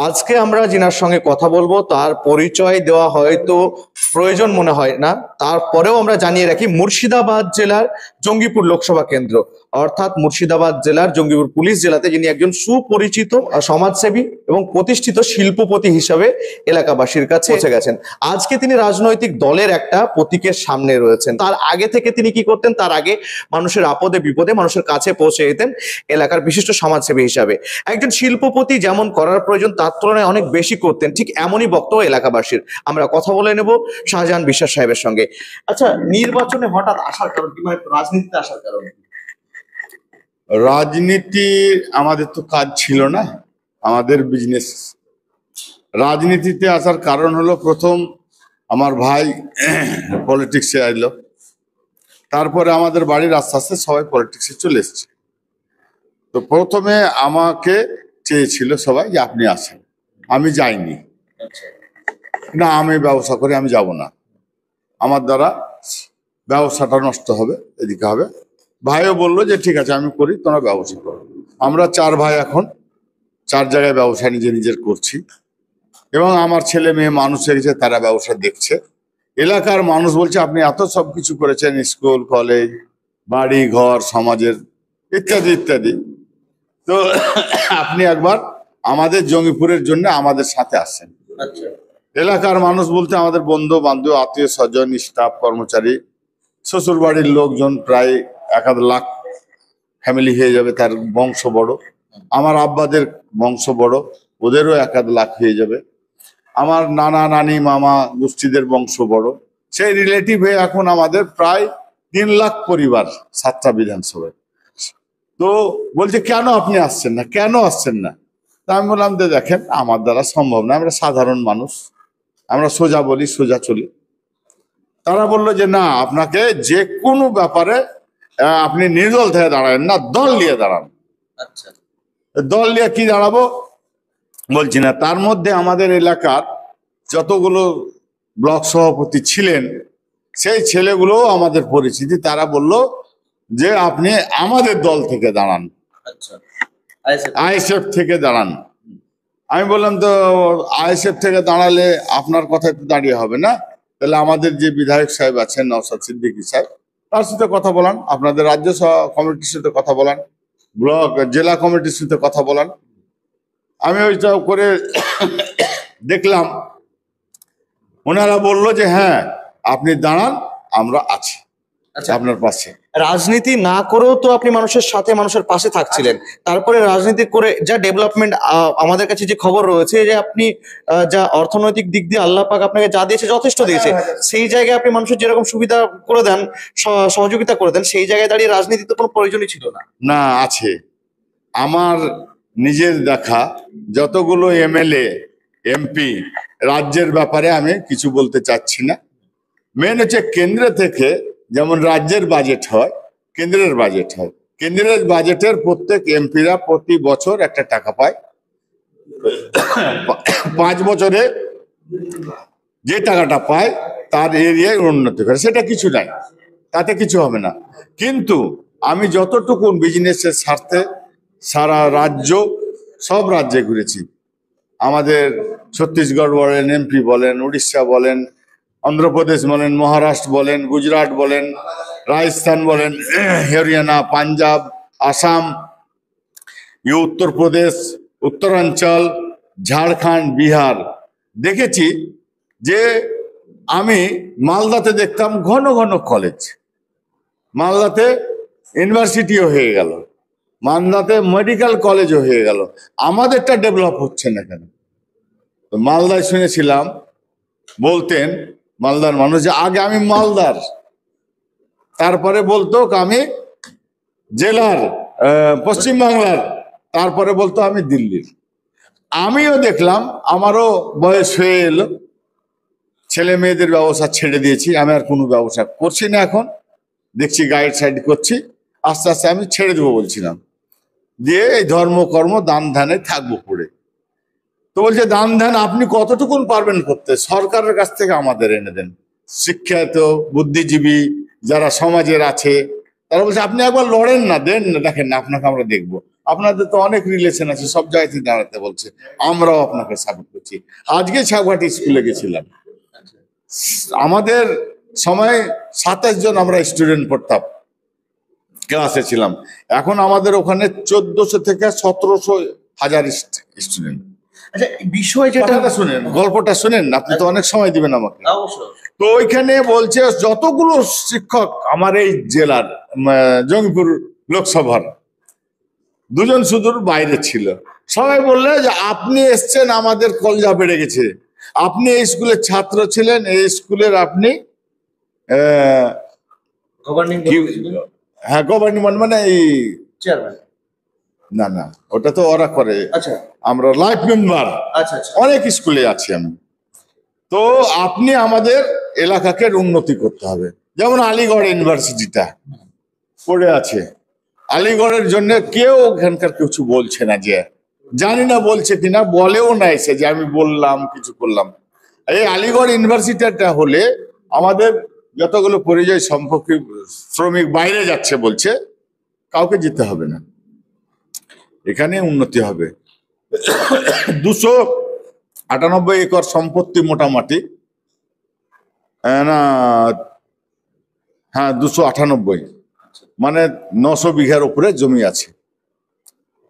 আজকে আমরা যিনার সঙ্গে কথা বলবো তার পরিচয় দেওয়া হয়তো প্রয়োজন মনে হয় না, তারপরেও আমরা জানিয়ে রাখি মুর্শিদাবাদ জেলার জঙ্গিপুর লোকসভা কেন্দ্র অর্থাৎ মুর্শিদাবাদ জেলার জঙ্গিপুর পুলিশ জেলাতে যিনি একজন সুপরিচিত সমাজসেবী এবং প্রতিষ্ঠিত শিল্পপতি হিসাবে এলাকাবাসীর কাছে পৌঁছে গেছেন। আজকে তিনি রাজনৈতিক দলের একটা প্রতীকের সামনে রয়েছেন। তার আগে থেকে তিনি কি করতেন? তার আগে মানুষের আপদে বিপদে মানুষের কাছে পৌঁছে যেতেন এলাকার বিশিষ্ট সমাজসেবী হিসাবে। একজন শিল্পপতি যেমন করার প্রয়োজন তার তুলনায় অনেক বেশি করতেন, ঠিক এমনই বক্তব্য এলাকাবাসীর। আমরা কথা বলে নেব শাহজাহান বিশ্বাস সাহেবের সঙ্গে। আচ্ছা, নির্বাচনে হঠাৎ আসার কারণ কি, মানে রাজনীতিতে আসার কারণ? রাজনীতি আমাদের তো কাজ ছিল না, আমাদের বিজনেস। রাজনীতিতে আসার কারণ হলো, প্রথম আমার ভাই পলিটিক্সে এলো, তারপরে আমাদের বাড়ির আস্তে আস্তে সবাই পলিটিক্সে চলে এসছে। তো প্রথমে আমাকে চেয়েছিল সবাই যে আপনি আসেন, আমি যাইনি। না, আমি ব্যবসা করি, আমি যাব না, আমার দ্বারা ব্যবসাটা নষ্ট হবে, এদিকে হবে। ভাইও বললো যে ঠিক আছে আমি করি, তোমরা ব্যবসা করো। আমরা 4 ভাই এখন 4 জায়গায় ব্যবসা নিজের করছি, এবং আমার ছেলে মেয়ে মানুষ হয়ে গেছে, তারা ব্যবসা দেখছে। এলাকার মানুষ বলছে আপনি এত সব কিছু করেছেন, স্কুল কলেজ বাড়ি ঘর সমাজের ইত্যাদি ইত্যাদি, তো আপনি একবার আমাদের জঙ্গিপুরের জন্য আমাদের সাথে আসেন। এলাকার মানুষ বলতে আমাদের বন্ধু বান্ধব আত্মীয় স্বজন স্টাফ কর্মচারী শ্বশুর বাড়ির লোকজন প্রায় 1-1.5 লাখ ফ্যামিলি হয়ে যাবে, তার বংশ বড়। আমার আব্বাদের বংশ বড়, ওদেরও 1-1.5 লাখ হয়ে যাবে। আমার নানা নানি মামা গোষ্ঠীদের বংশ বড়, সেই রিলেটিভ হয়ে এখন আমাদের প্রায় 3 লাখ পরিবার 7টা বিধানসভায়। তো বলছে কেন আপনি আসছেন না, কেন আসছেন না? তা আমি বললাম যে দেখেন আমার দ্বারা সম্ভব না, আমরা সাধারণ মানুষ, আমরা সোজা বলি সোজা চলি। তারা বললো যে না, আপনাকে যে কোনো ব্যাপারে আপনি নির্দল থেকে দাঁড়াবেন না, দল নিয়ে দাঁড়ান। আচ্ছা, দল নিয়ে কি দাঁড়াবো বলছি না। তার মধ্যে আমাদের এলাকার যতগুলো ব্লক সভাপতি ছিলেন সেই ছেলেগুলো আমাদের পরিচিতি, তারা বলল যে আপনি আমাদের দল থেকে দাঁড়ান, আইএসএফ থেকে দাঁড়ান। আমি বললাম তো আইএসএফ থেকে দাঁড়ালে আপনার কথায় তো দাঁড়িয়ে হবে না, তাহলে আমাদের যে বিধায়ক সাহেব আছেন নওশাদ সিদ্দিকী সাহেব, তার সাথে কথা বলান, আপনাদের রাজ্য কমিটির সাথে কথা বলান, ব্লক জেলা কমিটির সাথে কথা বলান। আমি ওইটা করে দেখলাম, ওনারা বললো যে হ্যাঁ আপনি দাঁড়ান, আমরা আছি আপনার পাশে। রাজনীতি না করেও তো আপনি মানুষের সাথে মানুষের পাশে থাকছিলেন, তারপরে রাজনীতি করে যা ডেভেলপমেন্ট আমাদের কাছে যে খবর রয়েছে যে আপনি যা অর্থনৈতিক দিক দিয়ে আল্লাহ পাক আপনাকে যা দিয়েছে যথেষ্ট দিয়েছে, সেই জায়গায় আপনি মানুষের যেরকম সুবিধা করে দেন, সহযোগিতা করে দেন, সেই জায়গায় দাঁড়িয়ে রাজনীতিতে কোনো প্রয়োজনই ছিল না। না, আছে। আমার নিজের দেখা যতগুলো এমএলএ এমপি রাজ্যের ব্যাপারে আমি কিছু বলতে চাচ্ছি না। মেন হচ্ছে কেন্দ্র থেকে যেমন রাজ্যের বাজেট হয়, কেন্দ্রের বাজেট হয়, কেন্দ্রের বাজেটের প্রত্যেক এমপিরা প্রতি বছর একটা টাকা পায়। 5 বছরে যে টাকাটা পায় তার এরিয়ায় উন্নতি করে, সেটা কিছু নাই, তাতে কিছু হবে না। কিন্তু আমি যতটুকু বিজনেসের স্বার্থে সারা রাজ্য সব রাজ্যে ঘুরেছি, আমাদের ছত্তিশগড় বলেন, এমপি বলেন, উড়িষ্যা বলেন, অন্ধ্রপ্রদেশ বলেন, মহারাষ্ট্র বলেন, গুজরাট বলেন, রাজস্থান বলেন, হরিয়ানা, পাঞ্জাব, আসাম, উত্তরপ্রদেশ, উত্তরাঞ্চল, ঝাড়খণ্ড, বিহার দেখেছি। যে আমি মালদাতে দেখতাম ঘন ঘন কলেজ, মালদাতে ইউনিভার্সিটিও হয়ে গেল, মালদাতে মেডিকেল কলেজও হয়ে গেল, আমাদেরটা ডেভেলপ হচ্ছে না কেন? তো মালদায় শুনেছিলাম বলতেন মালদার মানুষ যে আগে আমি মালদার, তারপরে বলতো আমি জেলার পশ্চিমবাংলার, তারপরে বলতো আমি দিল্লির। আমিও দেখলাম আমারও বয়স হয়ে এলো, ছেলে মেয়েদের ব্যবসা ছেড়ে দিয়েছি, আমি আর কোনো ব্যবসা করছি না। এখন দেখছি গাইড সাইড করছি, আস্তে আস্তে আমি ছেড়ে দেবো বলছিলাম, দিয়ে এই ধর্মকর্ম দান ধ্যানে থাকবো পড়ে। তো বলছে দান ধ্যান আপনি কতটুকুন পারবেন করতে, সরকারের কাছ থেকে আমাদের এনে দেন। শিক্ষিত বুদ্ধিজীবী যারা সমাজের আছে তারা বলছে আপনি একবার লড়েন না, দেন না, দেখেন না আপনাকে আমরা দেখবো। আপনাদের তো অনেক রিলেশন আছে, সব জায়গাতে দাঁড়াতে বলছে, আমরাও আপনাকে সাপোর্ট করছি। আজকে ছাগহাটি স্কুলে গেছিলাম, আমাদের সময় 27 জন আমরা স্টুডেন্ট পড়তাম, ক্লাসে ছিলাম। এখন আমাদের ওখানে 1400 থেকে 1700 স্টুডেন্ট। আচ্ছা, বিষয় যেটা শুনেন, গল্পটা শুনেন, আপনি তো অনেক সময় দিবেন আমাকে। অবশ্যই। তো ওইখানে বলছে যতগুলো শিক্ষক আমার এই জেলার জঙ্গিপুর লোকসভার, 2 জন শুধু বাইরে ছিল। সবাই বললে যে আপনি এসছেন, আমাদের কলজা বেড়ে গেছে, আপনি এই স্কুলের ছাত্র ছিলেন, এই স্কুলের আপনি হ্যাঁ গভর্নিং মানে এই চেয়ারম্যান, না না ওটা তো ওরা করে, আচ্ছা আমরা লাইফ মেম্বার, আচ্ছা আচ্ছা, অনেক স্কুলে আছি আমি। তো আপনি আমাদের এলাকাকে উন্নতি করতে হবে। যেমন আলিগড় ইউনিভার্সিটিটা পড়ে আছে, আলিগড়ের জন্য কেউ ওখানকার কিছু বলছে না, যে জানি না বলছে কিনা, বলেও না এসে যে আমি বললাম কিছু করলাম। এই আলিগড় ইউনিভার্সিটিটা হলে আমাদের যতগুলো পরিযায়ী সম্পর্কে শ্রমিক বাইরে যাচ্ছে বলছে, কাউকে যেতে হবে না, এখানে উন্নতি হবে। 298 একর সম্পত্তি মোটামুটি, না হ্যাঁ 298, মানে 900 বিঘার উপরে জমি আছে।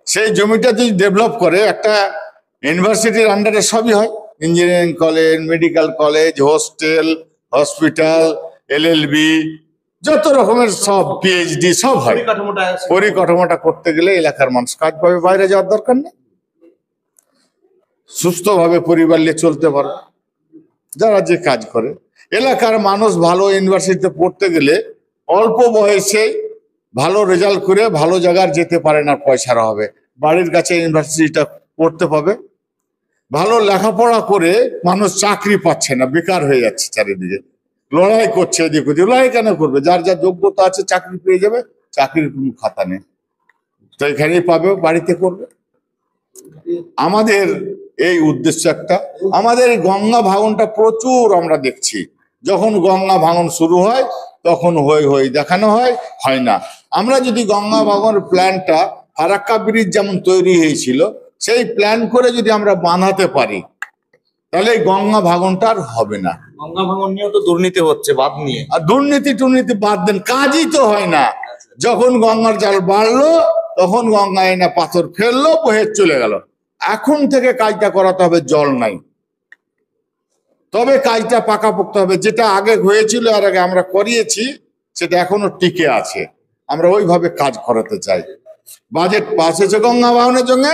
সেই জমিটা যদি ডেভেলপ করে, একটা ইউনিভার্সিটির আন্ডারে সবই হয়, engineering college, medical college, hostel, hospital, LLB, যত রকমের সব পিএইচডি সব হয়। পরিকাঠামোটা করতে গেলে এলাকার মানুষ কাজ পাবে, বাইরে যাওয়ার দরকার নেই, সুস্থভাবে পরিবার নিয়ে চলতে পারে যারা যে কাজ করে। এলাকার মানুষ ভালো ইউনিভার্সিটিতে পড়তে গেলে অল্প বয়সে ভালো রেজাল্ট করে ভালো জায়গায় যেতে পারে না, পয়সার হবে, বাড়ির কাছে ইউনিভার্সিটিটা পড়তে পাবে। ভালো লেখাপড়া করে মানুষ চাকরি পাচ্ছে না, বেকার হয়ে যাচ্ছে, চারিদিকে লড়াই করছে, এদিক ওদিক। লড়াই কেন করবে? যার যা যোগ্যতা আছে চাকরি পেয়ে যাবে, চাকরির কোনো খাতা নেই, তো এখানেই পাবে, বাড়িতে করবে। আমাদের এই উদ্দেশ্য একটা। আমাদের এই গঙ্গা ভাঙনটা প্রচুর আমরা দেখছি, যখন গঙ্গা ভাঙন শুরু হয় তখন হই হই দেখানো হয়, হয় না। আমরা যদি গঙ্গা ভাঙনের প্ল্যানটা, ফারাক্কা ব্রিজ যেমন তৈরি হয়েছিল, সেই প্ল্যান করে যদি আমরা বানাতে পারি, তাহলে এই গঙ্গা ভাঙনটা আর হবে না। গঙ্গা ভাঙন নিয়েও তো দুর্নীতি হচ্ছে, বাদ নিয়ে। আর দুর্নীতি টুর্নীতি বাদ দেন, কাজই তো হয় না। যখন গঙ্গার জল বাড়লো, তখন গঙ্গায় না পাথর ফেললো, বহে চলে গেল। এখন থেকে কাজটা করাতে হবে, জল নাই, তবে কাজটা পাকাপোক্ত হবে। যেটা আগে হয়েছিল আর আগে আমরা করিয়েছি, সেটা এখনো টিকে আছে, আমরা ওইভাবে কাজ করাতে চাই। বাজেট পাস হয়েছে গঙ্গা ভাঙনের জন্য,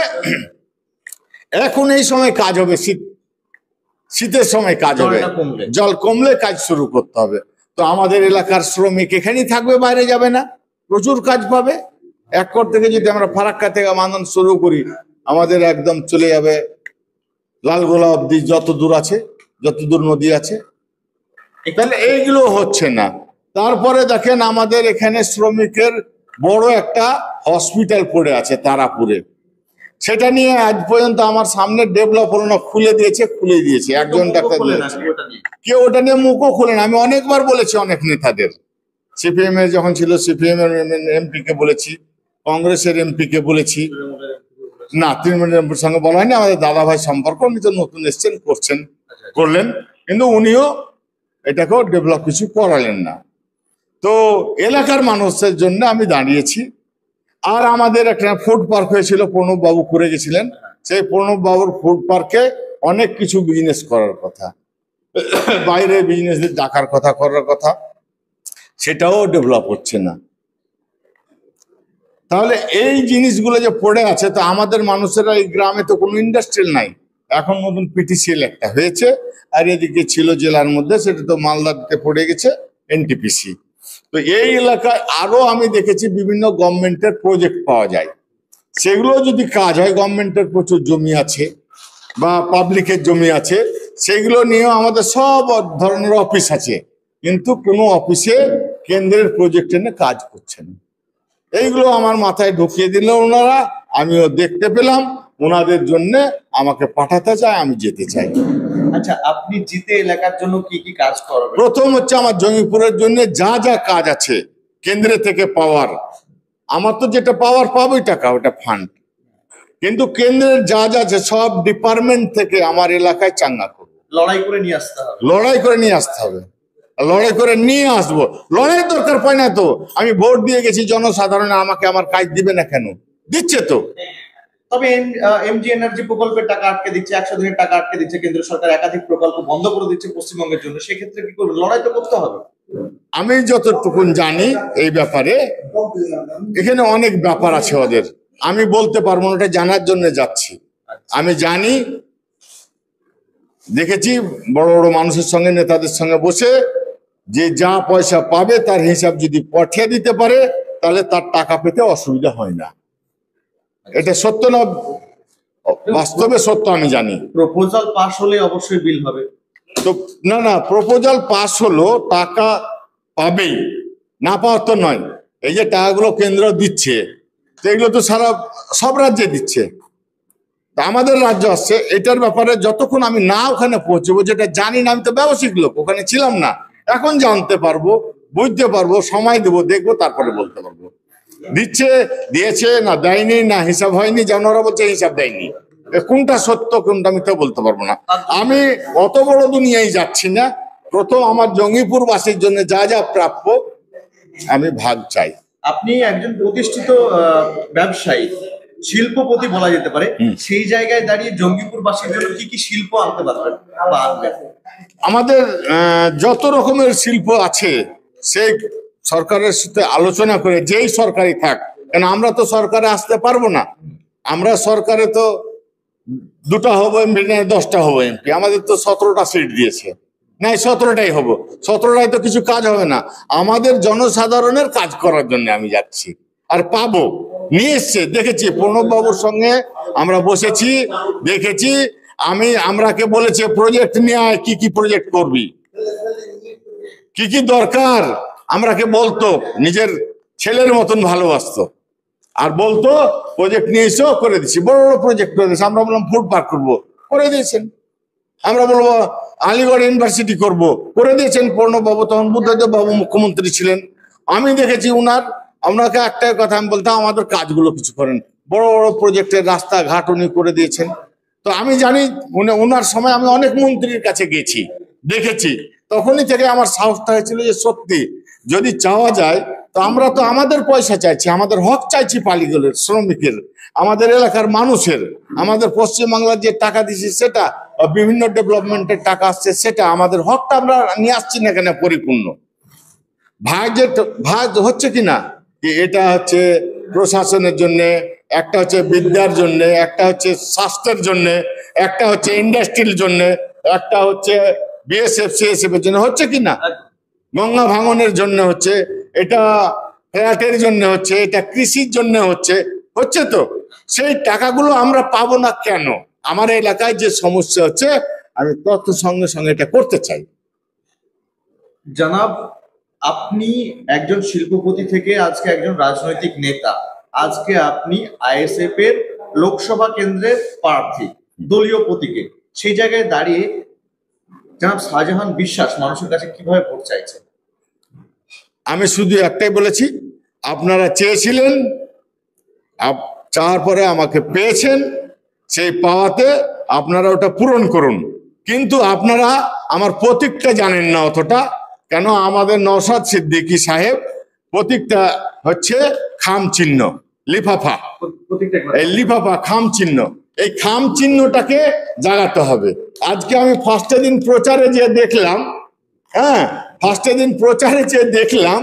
এখন এই সময় কাজ হবে, শীতের সময় কাজ হবে, জল কমলে কাজ শুরু করতে হবে। তো আমাদের এলাকার শ্রমিক এখানেই থাকবে, বাইরে যাবে না, প্রচুর কাজ পাবে। একর থেকে যদি আমরা ফারাক্কা থেকে মানন শুরু করি, আমাদের একদম চলে যাবে লালগোলা অব্দি, যত দূর আছে, যত দূর নদী আছে। তাহলে এইগুলো হচ্ছে না। তারপরে দেখেন আমাদের এখানে শ্রমিকের বড় একটা হসপিটাল পড়ে আছে তারাপুরে, সেটা নিয়ে আজ পর্যন্ত আমার সামনে ডেভেলপ হলো না। খুলে দিয়েছে একজন ডাক্তার, কেউ ওটা নিয়ে মুখও খোলে না। আমি অনেকবার বলেছি অনেক নেতাদের, সিপিএম এর যখন ছিল সিপিএম এর এমপি কে বলেছি, কংগ্রেসের এমপি কে বলেছি, না তৃণমূলের এমপির সঙ্গে বলা হয়নি। আমাদের দাদা ভাই সম্পর্ক, উনি তো নতুন এসছেন, করলেন, কিন্তু উনিও এটাকেও ডেভেলপ কিছু করালেন না। তো এলাকার মানুষের জন্য আমি দাঁড়িয়েছি। আর আমাদের একটা ফুড পার্ক হয়েছিল, প্রণব বাবু করে গেছিলেন, সেই প্রণব বাবুর ফুড পার্কে অনেক কিছু বিজনেস করার কথা, বাইরে বিজনেস ডাকার কথা, করার কথা, সেটাও ডেভেলপ হচ্ছে না। তাহলে এই জিনিসগুলো যে পড়ে আছে, তো আমাদের মানুষেরা এই গ্রামে তো কোনো ইন্ডাস্ট্রিয়াল নাই। এখন নতুন পিটিসিএল একটা হয়েছে, আর এদিকে ছিল জেলার মধ্যে, সেটা তো মালদাতে পড়ে গেছে, এনটিপিসি। তো এই এলাকায় আরো আমি দেখেছি বিভিন্ন গভর্নমেন্টের প্রজেক্ট পাওয়া যায়, সেগুলো যদি কাজ হয়, গভর্নমেন্টের প্রচুর জমি আছে বা পাবলিকের জমি আছে, সেগুলো নিয়েও আমাদের সব ধরনের অফিস আছে, কিন্তু কোনো অফিসে কেন্দ্রের প্রজেক্ট এনে কাজ করছে না। এইগুলো আমার মাথায় ঢুকিয়ে দিল ওনারা, আমিও দেখতে পেলাম, ওনাদের জন্য আমাকে পাঠাতে চায়, আমি যেতে চাই। আচ্ছা, আপনি জিতে এলাকার জন্য কি কি কাজ করবেন? প্রথম হচ্ছে আমার জঙ্গিপুরের জন্য যা যা কাজ আছে কেন্দ্র থেকে পাওয়ার, আমার তো যেটা পাওয়ার পাবোই টাকা, ওটা ফান্ড। কিন্তু কেন্দ্রের যা যা আছে সব ডিপার্টমেন্ট থেকে আমার এলাকায় চাঙ্গা করবো, লড়াই করে নিয়ে আসতে হবে, লড়াই করে নিয়ে আসতে হবে, লড়াই করে নিয়ে আসবো। লড়াই দরকার পায় না তো, আমি ভোট দিয়ে গেছি, জনসাধারণ আমাকে আমার কাজ দিবে না কেন? দিচ্ছে তো। তবে এমজি এনার্জি প্রকল্পের টাকা আটকে দিচ্ছে, 100 দিনের টাকা আটকে দিচ্ছে কেন্দ্র সরকার, একাধিক প্রকল্প বন্ধ করে দিচ্ছে পশ্চিমবঙ্গের জন্য। সেক্ষেত্রে কি করবে? লড়াই তো করতে হবে। আমি যতটুকু জানি এই ব্যাপারে, এখানে অনেক ব্যাপার আছে ওদের, আমি বলতে পারবো না, ওটা জানার জন্য যাচ্ছি। আমি জানি, দেখেছি বড় বড় মানুষের সঙ্গে, নেতাদের সঙ্গে বসে, যে যা পয়সা পাবে তার হিসাব যদি পাঠিয়ে দিতে পারে তাহলে তার টাকা পেতে অসুবিধা হয় না। এটা সত্য না? বাস্তবে সত্য, আমি জানি। প্রপোজাল পাস হলে অবশ্যই বিল হবে। তো না না, প্রপোজাল পাস হলো, টাকা পাবেই, না পাওয়ার তো নয়। এই যে টাকাগুলো কেন্দ্র দিচ্ছে, তো এগুলো তো সারা সব রাজ্যে দিচ্ছে, তা আমাদের রাজ্য আসছে। এটার ব্যাপারে যতক্ষণ আমি না ওখানে পৌঁছবো, যেটা জানি না, আমি তো ব্যবসায়িক লোক, ওখানে ছিলাম না, এখন জানতে পারবো, বুঝতে পারবো, সময় দেবো, দেখবো, তারপরে বলতে পারবো দিচ্ছে, দিয়েছে না দেয়নি, না হিসাব হয়নি, যেমন ওরা বলছে হিসাব দেয়নি। কোনটা সত্য কোনটা আমি তো বলতে পারবো না। আমি অত বড় দুনিয়ায় যাচ্ছি না। প্রথম আমার জঙ্গিপুরবাসীর জন্য যা যা প্রাপ্য আমি ভাগ চাই। আপনি একজন প্রতিষ্ঠিত ব্যবসায়ী, শিল্পপতি বলা যেতে পারে, সেই জায়গায় দাঁড়িয়ে জঙ্গিপুরবাসীর জন্য কি কি শিল্প আনতে পারবেন বা আনবেন? আমাদের যত রকমের শিল্প আছে, সেই সরকারের সাথে আলোচনা করে, যেই সরকারি থাক, কেন আমরা তো সরকারে আসতে পারবো না, আমরা সরকারে তো 2টা হবো এমপি, না 10টা হবো এমপি, আমাদের তো 17টা সিট দিয়েছে, না 17টাই হবো, 17টায় তো কিছু কাজ হবে না। আমাদের জনসাধারণের কাজ করার জন্য আমি যাচ্ছি, আর পাবো, নিয়ে এসছে, দেখেছি প্রণব বাবুর সঙ্গে আমরা বসেছি, দেখেছি। আমরাকে বলেছে প্রজেক্ট নিয়ে আয়, কি কি প্রজেক্ট করবি, কি কি দরকার, আমরাকে বলতো, নিজের ছেলের মতন ভালোবাসতো, আর বলতো প্রজেক্ট নিয়ে এসো, করে দিচ্ছি, বড় বড় প্রজেক্ট করে দিচ্ছি। আমরা বললাম ফুড পার্ক করবো, করে দিয়েছেন। আমরা বলবো আলিগড় ইউনিভার্সিটি করব, করে দিয়েছেন প্রণব বাবু, তখন বুদ্ধদেব বাবু মুখ্যমন্ত্রী ছিলেন। আমি দেখেছি আপনাকে একটাই কথা আমি বলতাম, আমাদের কাজগুলো কিছু করেন, বড় বড় প্রজেক্টের রাস্তাঘাট উনি করে দিয়েছেন। তো আমি জানি ওনার সময় আমি অনেক মন্ত্রীর কাছে গেছি, দেখেছি, তখনই থেকে আমার সাহসটা হয়েছিল যে সত্যি যদি চাওয়া যায়, তো আমরা তো আমাদের পয়সা চাইছি, আমাদের হক চাইছি, পালিগুলোর, শ্রমিকের, আমাদের এলাকার মানুষের, আমাদের পশ্চিমবাংলার যে টাকা দিচ্ছি সেটা, বিভিন্ন ডেভেলপমেন্টের টাকা আসছে সেটা, আমাদের হকটা আমরা নিয়ে আসছি না কেন পরিপূর্ণ? ভাগ হচ্ছে কিনা, কি এটা হচ্ছে প্রশাসনের জন্য, একটা হচ্ছে বিদ্যার জন্য, একটা হচ্ছে স্বাস্থ্যের জন্য, একটা হচ্ছে ইন্ডাস্ট্রির জন্য, একটা হচ্ছে বিএসএফ সিএসএফ এর জন্য, হচ্ছে কিনা? গঙ্গা ভাঙনের জন্য হচ্ছে, এটা ফ্ল্যাটের জন্য হচ্ছে, এটা কৃষির জন্য হচ্ছে, হচ্ছে তো। সেই টাকাগুলো আমরা পাবো না কেন? আমার এলাকায় যে সমস্যা হচ্ছে, আমি তত সঙ্গে সঙ্গে এটা করতে চাই। জনাব, আপনি একজন শিল্পপতি থেকে আজকে একজন রাজনৈতিক নেতা, আজকে আপনি আইএসএফ এর লোকসভা কেন্দ্রের প্রার্থী, দলীয় প্রতীকে, সেই জায়গায় দাঁড়িয়ে জনাব শাহজাহান বিশ্বাস মানুষের কাছে কিভাবে ভোট চাইছেন? আমি শুধু একটাই বলেছি, আপনারা চেয়েছিলেন, চাওয়ার পরে আমাকে পেয়েছেন, সেই পাওয়াতে আপনারা ওটা পূরণ করুন। কিন্তু আপনারা আমার প্রতীকটা জানেন না অতটা, কেন আমাদের নওশাদ সিদ্দিকী সাহেব প্রতীকটা হচ্ছে খাম চিহ্ন, লিফাফা, এই লিফাফা খাম চিহ্ন, এই খাম চিহ্নটাকে জাগাতে হবে। আজকে আমি ফার্স্টে দিন প্রচারে যে দেখলাম, ফার্স্টে দিন প্রচারে যে দেখলাম,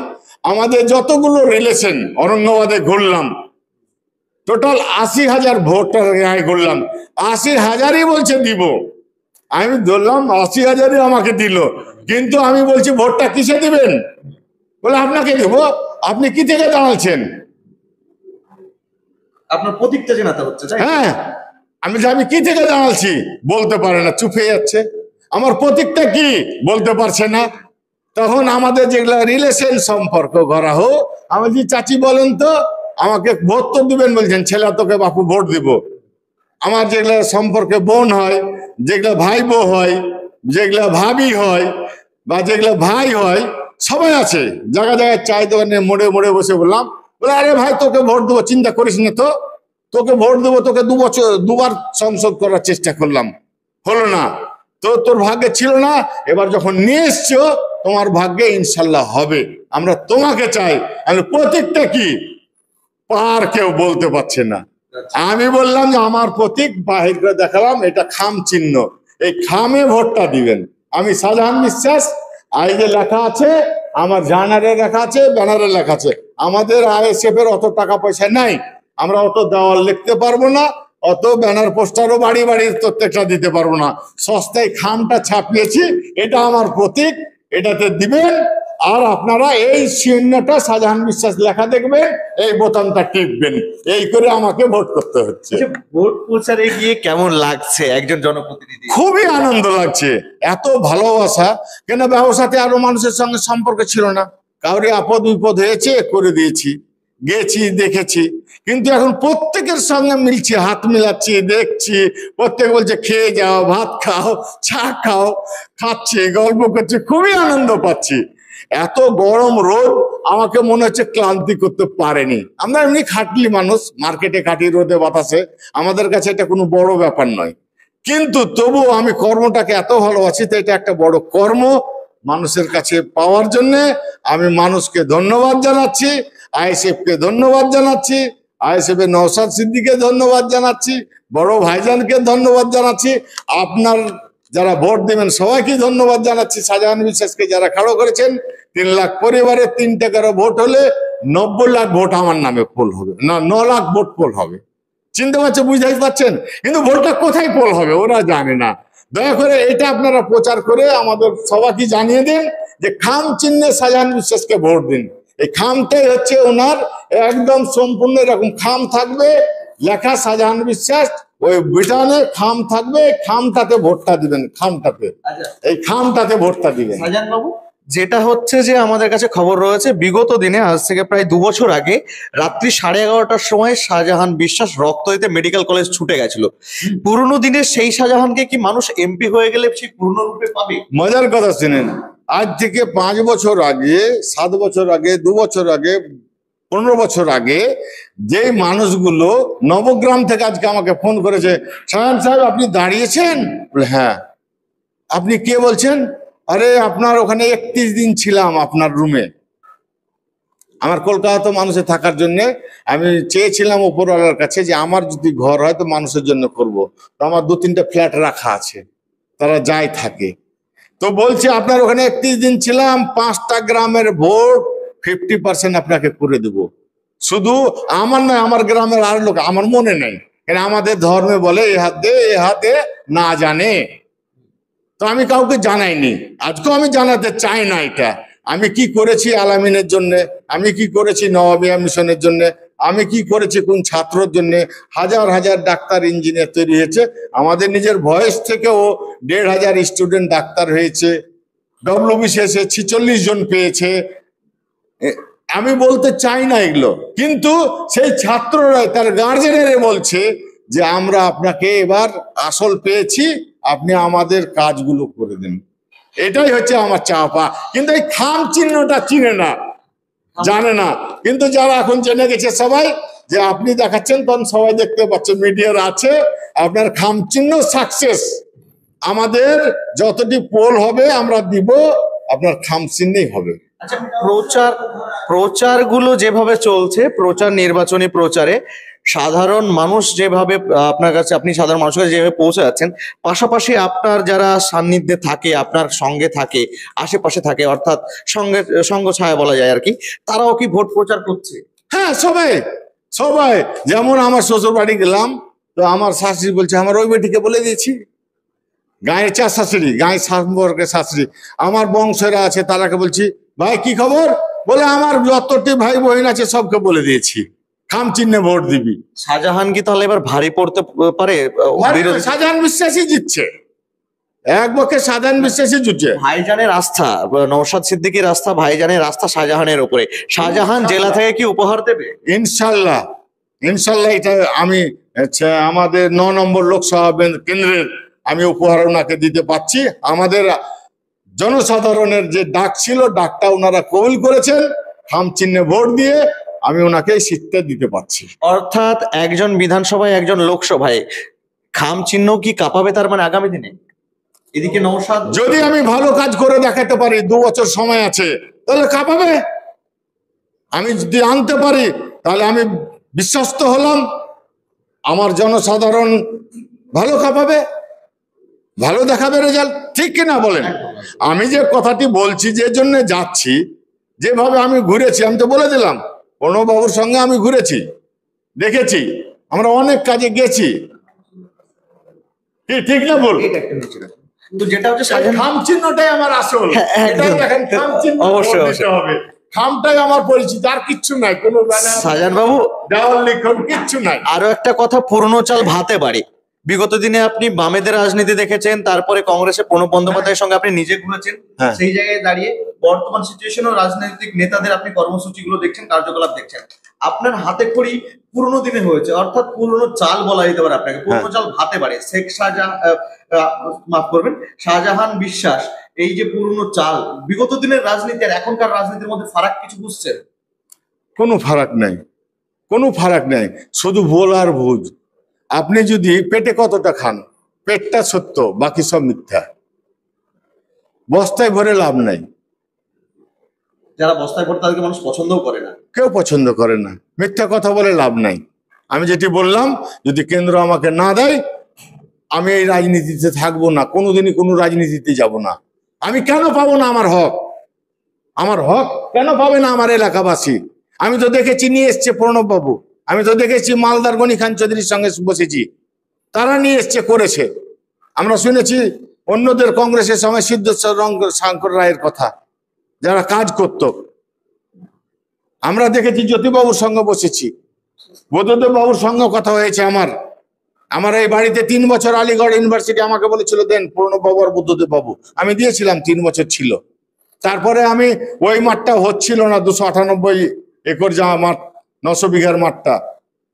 আমাদের যতগুলো রিলেশন ঔরঙ্গাবাদে ঘুরলাম, টোটাল 80,000 ভোটার ঘুরলাম, 80,000ই বলছে দিব। আমি ধরলাম 80,000ই আমাকে দিল, কিন্তু আমি বলছি ভোটটা কিসে দিবেন? বলে আপনাকে দেবো। আপনি কি থেকে দাঁড়াচ্ছেন? আপনার প্রতীকটা জানাতে হচ্ছে। হ্যাঁ, আমি কি থেকে দাঁড়াচ্ছি বলতে পারে না, চুপ হয়ে যাচ্ছে। আমার প্রতীকটা কি বলতে পারছে না। তখন আমাদের যেগুলা রিলেশন সম্পর্ক করা হোক, আমি যে চাচি বলেন তো আমাকে ভোট তো দিবেন, বলছেন ছেলে তোকে বাপু ভোট দিব। আমার যেগুলা সম্পর্কে বোন হয়, যেগুলা ভাই বউ হয়, যেগুলা ভাবি হয়, বা যেগুলা ভাই হয়, সবাই আছে। জায়গা জায়গায় চায় দোকানে মোড়ে মোড়ে বসে বললাম, বলে আরে ভাই তোকে ভোট দেবো, চিন্তা করিস না তো, তোকে ভোট দেবো, তোকে দুবার সংসদ করার চেষ্টা করলাম, হলো না, তো তোর ভাগ্যে ছিল না, এবার যখন নিয়ে এসছো তোমার ভাগ্যে ইনশাল্লাহ হবে, আমরা তোমাকে চাই। আমি প্রতীকটা কি পার কেউ বলতে পারছে না, আমি বললাম যে আমার প্রতীক বাহির করে দেখালাম, এটা খাম চিহ্ন, এই খামে ভোটটা দিবেন। আমি শাহজাহান বিশ্বাস, এই যে লেখা আছে আমার জার্নালে লেখা আছে, ব্যানারে লেখা আছে, আমাদের আইএসএফ এর অত টাকা পয়সা নাই, আমরা অত দেওয়াল লিখতে পারবো না, অত ব্যানার পোস্টারও বাড়ি বাড়ি প্রত্যেকটা দিতে পারবো না, সস্তায় খামটা ছাপিয়েছি, এটা আমার প্রতীক, এটাতে দিবেন। আর আপনারা এই চিহ্নটা শাহজাহান বিশ্বাস লেখা দেখবেন, এই বোতামটা টিপবেন, এই করে আমাকে ভোট করতে হচ্ছে। ভোট প্রচারে গিয়ে কেমন লাগছে একজন জনপ্রতিনিধি? খুবই আনন্দ লাগছে, এত ভালোবাসা, কেন ব্যবসাতে আরো মানুষের সঙ্গে সম্পর্ক ছিল না, কাউরে আপদ বিপদ হয়েছে করে দিয়েছি, গেছি দেখেছি, কিন্তু এখন প্রত্যেকের সঙ্গে মিলছি, হাত মিলাচ্ছি, দেখছি, প্রত্যেক বলছে খেয়ে যাও, ভাত খাও, চা খাও, খাচ্ছি, গল্প করছি, খুবই আনন্দ পাচ্ছি। এত গরম রোদ আমাকে মনে হচ্ছে ক্লান্তি করতে পারেনি, আমরা এমনি খাটলি মানুষ, মার্কেটে খাটি রোদে বাতাসে, আমাদের কাছে এটা কোনো বড় ব্যাপার নয়, কিন্তু তবুও আমি কর্মটাকে এত ভালোবাসি, তো এটা একটা বড় কর্ম মানুষের কাছে পাওয়ার জন্য। আমি মানুষকে ধন্যবাদ জানাচ্ছি, আইএসএফ কে ধন্যবাদ জানাচ্ছি, আইএসএফ এর নওশাদ সিদ্দিককে ধন্যবাদ জানাচ্ছি, বড় ভাইজানকে ধন্যবাদ জানাচ্ছি, আপনার যারা ভোট দেবেন সবাইকে ধন্যবাদ জানাচ্ছি, শাহজাহান বিশ্বাসকে যারা খাড়ো করেছেন। 3 লাখ পরিবারে 3 টাকার ভোট হলে 90 লাখ ভোট আমার নামে পোল হবে না, 9 লাখ ভোট পোল হবে, চিনতে পারছেন, বুঝতে পারছেন, কিন্তু ভোটটা কোথায় পোল হবে ওরা জানে না। দয়া করে এটা আপনারা প্রচার করে আমাদের সবাইকে জানিয়ে দিন যে খাম চিহ্নে শাহজাহান বিশ্বাসকে ভোট দিন। এই খামটাই হচ্ছে ওনার একদম সম্পূর্ণ, এরকম খাম থাকবে লেখা শাহজাহান বিশ্বাস, ওই বিটানে খাম থাকবে, খামটাতে ভোটটা দিবেন, খামটাতে, এই খামটাতে ভোটটা দিবেন। শাহজাহান বাবু, যেটা হচ্ছে যে আমাদের কাছে খবর রয়েছে, বিগত দিনে আজ থেকে প্রায় 2 বছর আগে রাত্রি 11:30টার সময় শাহজাহান বিশ্বাস রক্ত দিতে মেডিকেল কলেজ ছুটে গেছিল। পুরনো দিনের সেই শাহজাহানকে কি মানুষ এমপি হয়ে গেলে সেই পূর্ণ রূপে পাবে? মজার কথা শুনেন, আজ থেকে 5 বছর আগে, 7 বছর আগে, 2 বছর আগে, 15 বছর আগে যে মানুষগুলো নবগ্রাম থেকে আজকে আমাকে ফোন করেছে, শাহজাহান সাহেব আপনি দাঁড়িয়েছেন? হ্যাঁ। আপনি কে বলছেন? আরে আপনার ওখানে 31 দিন ছিলাম আপনার রুমে, আমার কলকাতা মানুষের থাকার জন্য আমি চেয়েছিলাম উপরওয়ালার কাছে যে আমার যদি ঘর হয় তো মানুষের জন্য করব, তো আমার 2-3টা ফ্ল্যাট রাখা আছে, তারা যায় থাকে, তো বলছে আপনার ওখানে 31 দিন ছিলাম, 5টা গ্রামের ভোট 50% আপনাকে করে দেব। শুধু আমার নয়, আমার গ্রামের আর লোক, আমার মনে নেই, কেন আমাদের ধর্মে বলে এ হাত দে এ হাতে না জানে, তো আমি কাউকে জানাইনি, আজকেও আমি জানাতে চাই না। এটা আমি কি করেছি আলামিনের জন্য, আমি কি করেছি নওয়াবিয়া মিশনের জন্য, আমি কি করেছি কোন ছাত্রর জন্য, হাজার হাজার ডাক্তার ইঞ্জিনিয়ার তৈরি হয়েছে, আমাদের নিজের ভয়েস থেকেও 1,500 স্টুডেন্ট ডাক্তার হয়েছে, ডব্লিউবিসিএস 46 জন পেয়েছে। আমি বলতে চাই না এগুলো, কিন্তু সেই ছাত্ররাই তার গার্জেনেরা বলছে যে আমরা আপনাকে এবার আসল পেয়েছি, আপনি আমাদের কাজগুলো করে দিন, এটাই হচ্ছে আমার চাপা। কিন্তু এই খাম চিহ্নটা চিনে না, জানে না, কিন্তু যারা এখন জেনে গেছে সবাই যে আপনি দেখাচ্ছেন, তখন সবাই দেখতে পাচ্ছে, মিডিয়ার আছে, আপনার খাম চিহ্ন সাকসেস, আমাদের যতটি পোল হবে আমরা দিব, আপনার খাম চিহ্নেই হবে। আচ্ছা, প্রচারগুলো যেভাবে চলছে, নির্বাচনী প্রচারে সাধারণ মানুষ যেভাবে আপনার কাছে, আপনি সাধারণ মানুষের কাছে যেভাবে পৌঁছে যাচ্ছেন, পাশাপাশি আপনার যারা সান্নিধ্যে থাকে, আপনার সঙ্গে থাকে, আশেপাশে থাকে, অর্থাৎ সঙ্গ ছায়া বলা যায় আর কি, তারাও কি ভোট প্রচার করছে? হ্যাঁ, সবাই সবাই। যেমন আমার শ্বশুর বাড়ি গেলাম, তো আমার শাশুড়ি বলছে আমার ওই বেটিকে বলে দিয়েছি, গায়ে 4 শাশুড়ি, গায়ে সম্পর্কে শাশুড়ি, আমার বংশেরা আছে, তারাকে বলছি ভাই কি খবর, বলে আমার যতটি ভাই বোন আছে সবকে বলে দিয়েছি খাম চিহ্নে ভোট দিবি। শাহজাহান কি তাহলে এবার ভারী পড়তে পারে? শাহজাহান বিশ্বাসী জিতছে, এক পক্ষে শাহজাহান বিশ্বাসী জিতছে। ভাইজানের আস্থা, নওশাদ সিদ্দিকীর আস্থা, ভাইজানের আস্থা শাহজাহানের উপরে, শাহজাহান জেলা থেকে কি উপহার দেবে? ইনশাল্লাহ, ইনশাল্লাহ। এটা আমি আমাদের 9 নম্বর লোকসভা কেন্দ্রের আমি উপহার ওনাকে দিতে পাচ্ছি। আমাদের জনসাধারণের যে ডাক ছিল, ডাকটা ওনারা কবুল করেছেন, খাম চিহ্নে ভোট দিয়ে আমি ওনাকে এই সিটটা দিতে পারছি। অর্থাৎ একজন বিধানসভায় একজন লোকসভায় খাম চিহ্ন কি কাঁপাবে তার মানে আগামী দিনে? এদিকে নওশাদ, যদি আমি ভালো কাজ করে দেখাতে পারি, 2 বছর সময় আছে, তাহলে কাঁপাবে। আমি যদি আনতে পারি তাহলে আমি বিশ্বস্ত হলাম, আমার জনসাধারণ ভালো কাঁপাবে, ভালো দেখাবে রেজাল্ট, ঠিক কিনা বলেন? আমি যে কথাটি বলছি, যে জন্য যাচ্ছি, যেভাবে আমি ঘুরেছি, আমি তো বলে দিলাম, প্রণববাবুর সঙ্গে আমি ঘুরেছি, দেখেছি, আমরা অনেক কাজে গেছি, কি ঠিক না বল? তো যেটা হচ্ছে খাম চিহ্নটাই আমার আসল। একদম। এটাই দেখেন, খাম চিহ্ন অবশ্যই, ভোট অবশ্যই। দিতে হবে। খামটাই আমার পরিচিত, আর কিচ্ছু নাই, কোনো শাহজাহান বাবু, দেওয়াল লিখন কিচ্ছু নাই। আরো একটা কথা, পুরনো চাল ভাতে বাড়ে। বিগত দিনে আপনি বামেদের রাজনীতি দেখেছেন, তারপরে কংগ্রেসে প্রণব বন্দ্যোপাধ্যায়ের সঙ্গে আপনি নিজে ঘুরেছেন, হ্যাঁ। সেই জায়গায় দাঁড়িয়ে বর্তমান সিচুয়েশন ও রাজনৈতিক নেতাদের আপনি কর্মসূচিগুলো দেখছেন, কার্যকলাপ দেখছেন, আপনার হাতে খড়ি পুরনো দিনে হয়েছে, অর্থাৎ পুরনো চাল বলা যেতে পারে আপনাকে, পুরনো চাল ভাতে বাড়ে। শেখ শাহজাহান, মাফ করবেন, শাহজাহান বিশ্বাস, এই যে পুরনো চাল, বিগত দিনের রাজনীতি আর এখনকার রাজনীতির মধ্যে ফারাক কিছু বুঝছেন? কোনো ফারাক নাই, কোনো ফারাক নাই, শুধু ভুল আর ভুজ। আপনি যদি পেটে কতটা খান, পেটটা সত্য, বাকি সব মিথ্যা। বস্তায় ভরে লাভ নাই। যারা বস্তায় ভরে তাদেরকে মানুষ পছন্দও করে না, কেউ পছন্দ করে না, মিথ্যা কথা বলে লাভ নাই। আমি যেটি বললাম, যদি কেন্দ্র আমাকে না দেয়, আমি এই রাজনীতিতে থাকবো না, কোনোদিনই কোনো রাজনীতিতে যাব না। আমি কেন পাবো না আমার হক? আমার হক কেন পাবে না আমার এলাকাবাসী? আমি তো দেখেছি নিয়ে এসছে প্রণব বাবু, আমি তো দেখেছি মালদার গনি খান চৌধুরীর সঙ্গে বসেছি, তারা নিয়ে এসছে, করেছে। আমরা শুনেছি অন্যদের কংগ্রেসের সময় সিদ্ধেশ্বর শঙ্কর রায়ের কথা, যারা কাজ করত। আমরা দেখেছি জ্যোতিবাবুর সঙ্গে বসেছি, বুদ্ধদেব বাবুর সঙ্গে কথা হয়েছে। আমার এই বাড়িতে 3 বছর আলিগড় ইউনিভার্সিটি আমাকে বলেছিল দেন প্রণব বাবু আর বুদ্ধদেব বাবু, আমি দিয়েছিলাম, 3 বছর ছিল। তারপরে আমি ওই মাঠটা হচ্ছিল না, 298 একর মাঠ, 900 বিঘার মাঠটা,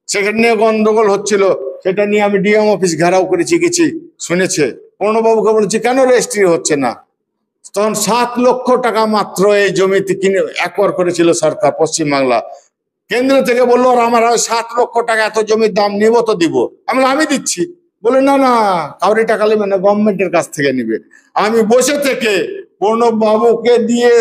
সেখানে নিয়ে গন্ডগোল হচ্ছিল, সেটা নিয়ে আমি ডিএম অফিস ঘেরাও করেছি, গেছি, শুনেছে। প্রণববাবুকে বলেছি কেন রেজিস্ট্রি হচ্ছে না? তখন 7 লক্ষ টাকা মাত্র এই জমিতে কিনে অ্যাকোয়ার করেছিল সরকার, পশ্চিমবাংলা। কেন্দ্র থেকে বললো আর আমার 7 লক্ষ টাকা এত জমির দাম নিব তো দিব। আমি দিচ্ছি, বলে না না, কাউরি টাকা নেবে না, গভর্নমেন্টের কাছ থেকে নিবে। আমি বসে থেকে প্রণব বাবুকে দিয়ে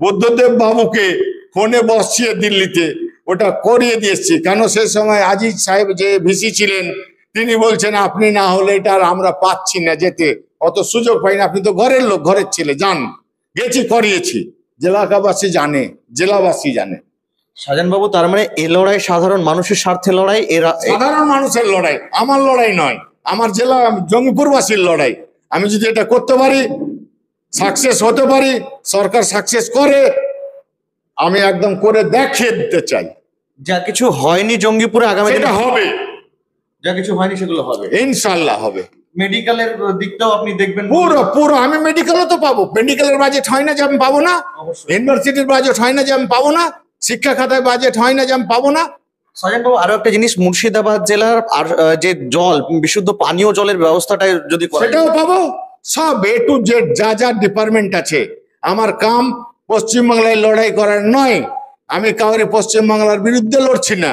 বুদ্ধদেব বাবুকে ফোনে বসিয়ে দিল্লিতে ওটা করিয়ে দিয়েছি। কেন সেই সময় আজিজ সাহেব যে ভিসি ছিলেন, তিনি বলছেন আপনি না হলে এটা আর আমরা পাচ্ছি না যেতে, অত সুযোগ পাই না, আপনি তো ঘরের লোক, ঘরের ছেলে, যান। গেছি, করিয়েছি, জেলাবাসী জানে, জেলাবাসী জানে। শাহজাহান বাবু, তার মানে এ লড়াই সাধারণ মানুষের স্বার্থে লড়াই, সাধারণ মানুষের লড়াই, আমার লড়াই নয়, আমার জেলা জঙ্গিপুরবাসীর লড়াই। আমি যদি এটা করতে পারি, সাকসেস হতে পারি, সরকার সাকসেস করে, আমি একদম করে দেখিয়ে দিতে চাই। যা কিছু হয়নি জঙ্গিপুরে আগামী সেটা হবে, যা কিছু হয়নি সেগুলো হবে, ইনশাল্লাহ হবে। মেডিকেলের দিকটাও আপনি দেখবেন, পুরো আমি মেডিকেলও তো পাবো। মেডিকেলের বাজেট হয় না যে আমি পাবো না, ইউনিভার্সিটির বাজেট হয় না যে আমি পাবো না, শিক্ষা খাতায় বাজেট হয় না যে আমি পাবো না। শাহজাহান বাবু, আরো একটা জিনিস, মুর্শিদাবাদ জেলার আর যে জল, বিশুদ্ধ পানীয় জলের ব্যবস্থাটা যদি সেটাও পাবো। সব A to Z যা যা ডিপার্টমেন্ট আছে। আমার কাম পশ্চিমবাংলায় লড়াই করার নয়। আমি কাউরে পশ্চিমবাংলার বিরুদ্ধে লড়ছি না,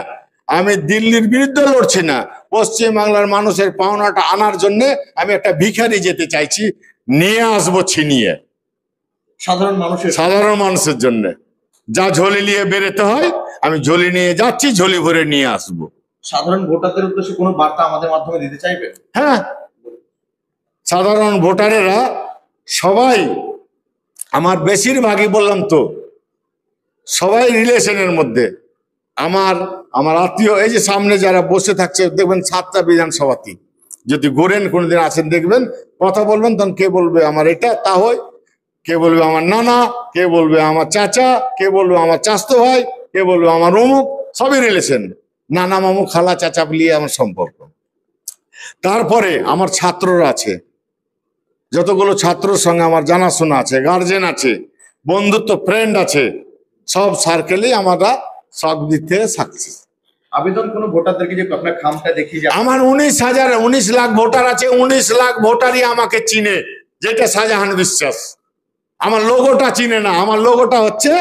আমি দিল্লির বিরুদ্ধে লড়ছি না। পশ্চিমবাংলার মানুষের পাওনাটা আনার জন্য আমি একটা ভিখারি যেতে চাইছি, নিয়ে আসবো ছিনিয়ে, সাধারণ মানুষের জন্য। যা ঝোলি নিয়ে বেরোতে হয় আমি ঝোলি নিয়ে যাচ্ছি, ঝোলি ভরে নিয়ে আসবো। সাধারণ ভোটারদের উদ্দেশ্যে কোনো বার্তা আমাদের মাধ্যমে দিতে চাইবেন? হ্যাঁ, সাধারণ ভোটারেরা সবাই, আমার বেশিরভাগই বললাম তো, সবাই রিলেশনের মধ্যে। আমার আত্মীয়, এই যে সামনে যারা বসে থাকছে, দেখবেন 7টা বিধানসভাতে, যদি গোরেন কোনোদিন আসেন দেখবেন, কথা বলবেন, তখন কে বলবে আমার এটা তা হয়, কে বলবে আমার নানা, কে বলবে আমার চাচা, কে বলবে আমার চাচতো ভাই, কে বলবে আমার অমুক, সবই রিলেশন, নানা মামু খালা চাচা নিয়ে আমার সম্পর্ক। তারপরে আমার ছাত্ররা আছে, যতগুলো ছাত্রর সঙ্গে আমার জানাশোনা আছে, গার্জেন আছে, বন্ধুত্ব, ফ্রেন্ড আছে, সব সার্কেলে আমরা সব দিক থেকে সাকসেস। আবেদন কোনো ভোটারদেরকে যে আপনার খামটা দেখিয়ে যায়, আমার 19 লাখ ভোটার আছে, 19 লাখ ভোটারই আমাকে চিনে, যেটা শাহজাহান বিশ্বাস। আমার লোগোটা চিনে না, আমার লোগোটা হচ্ছে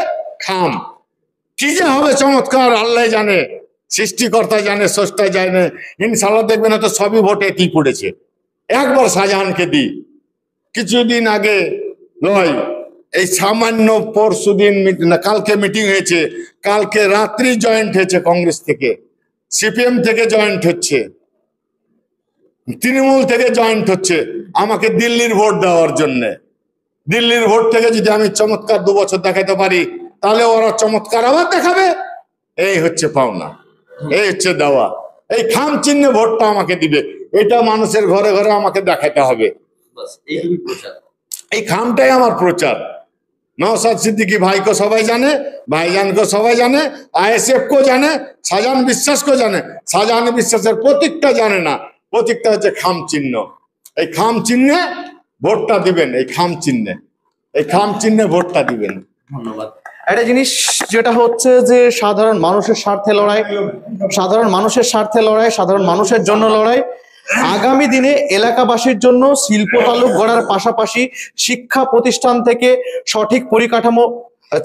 খাম, কি যে হবে চমৎকার আল্লাহ জানে, সৃষ্টিকর্তা জানে, স্রষ্টা জানে। ইনশাল্লাহ দেখবেন হয়তো সবই ভোটে কি পড়েছে। একবার শাহজাহানকে দিই, কিছুদিন আগে নয়, এই সামান্য পরশুদিন না কালকে মিটিং হয়েছে, কালকে রাত্রি জয়েন্ট হয়েছে কংগ্রেস থেকে, সিপিএম থেকে জয়েন্ট হচ্ছে, তৃণমূল থেকে জয়েন্ট হচ্ছে আমাকে দিল্লির ভোট দেওয়ার জন্য। দিল্লির ভোট থেকে যদি আমি চমৎকার 2 বছর দেখাতে পারি, তাহলে ওরা চমৎকার আবার দেখাবে। এই হচ্ছে পাওনা, এই হচ্ছে দেওয়া। এই খাম চিহ্নে ভোটটা আমাকে দিবে, এটা মানুষের ঘরে ঘরে আমাকে দেখাতে হবে। এই খামটাই আমার প্রচার। নওশাদ সিদ্দিকী ভাইকে সবাই জানে, ভাইজানকে সবাই জানে, আইএসএফ কেও জানে, শাহজাহান বিশ্বাসকেও জানে। শাহজাহান বিশ্বাসের প্রতীকটা জানে না, প্রতীকটা হচ্ছে খাম চিহ্ন। এই খাম চিহ্নে ভোটটা দিবেন, এই খাম চিহ্নে, এই খাম চিহ্নে ভোটটা দিবেন। ধন্যবাদ। একটা জিনিস যেটা হচ্ছে যে সাধারণ মানুষের স্বার্থে লড়াই, সাধারণ মানুষের স্বার্থে লড়াই, সাধারণ মানুষের জন্য লড়াই। আগামী দিনে এলাকাবাসীর জন্য শিল্প তালুক গড়ার পাশাপাশি শিক্ষা প্রতিষ্ঠান থেকে সঠিক পরিকাঠামো,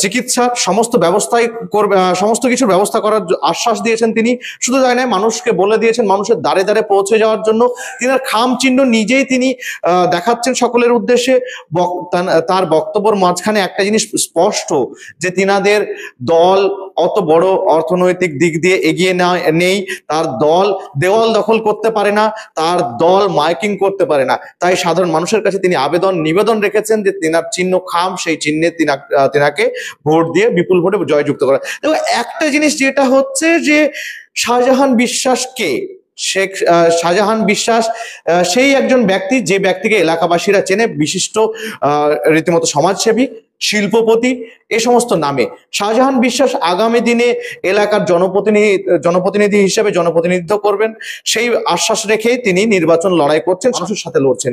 চিকিৎসা সমস্ত ব্যবস্থাই করবে, সমস্ত কিছুর ব্যবস্থা করার আশ্বাস দিয়েছেন তিনি। শুধু তাই নয়, মানুষকে বলে দিয়েছেন মানুষের দ্বারে দ্বারে পৌঁছে যাওয়ার জন্য তিনার খাম চিহ্ন নিজেই তিনি দেখাচ্ছেন সকলের উদ্দেশ্যে। তার বক্তব্যের মাঝখানে একটা জিনিস স্পষ্ট, যে তিনাদের দল অত বড় অর্থনৈতিক দিক দিয়ে এগিয়ে নেই, তার দল দেওয়াল দখল করতে পারে না, তার দল মাইকিং করতে পারে না। তাই সাধারণ মানুষের কাছে তিনি নিবেদন রেখেছেন যে তিনার চিহ্ন খাম, সেই চিহ্নে তিনাকে ভোট দিয়ে বিপুল ভোটে জয়যুক্ত করা। এবং একটা জিনিস যেটা হচ্ছে যে শাহজাহান বিশ্বাস কে? শেখ শাহজাহান বিশ্বাস সেই একজন ব্যক্তি, যে ব্যক্তিকে এলাকাবাসীরা চেনে, বিশিষ্ট রীতিমতো সমাজসেবী, শিল্পপতি, এ সমস্ত নামে। শাহজাহান বিশ্বাস আগামী দিনে এলাকার জনপ্রতিনিধি হিসেবে জনপ্রতিনিধিত্ব করবেন, সেই আশ্বাস রেখেই তিনি নির্বাচন লড়াই করছেন, মানুষের সাথে লড়ছেন।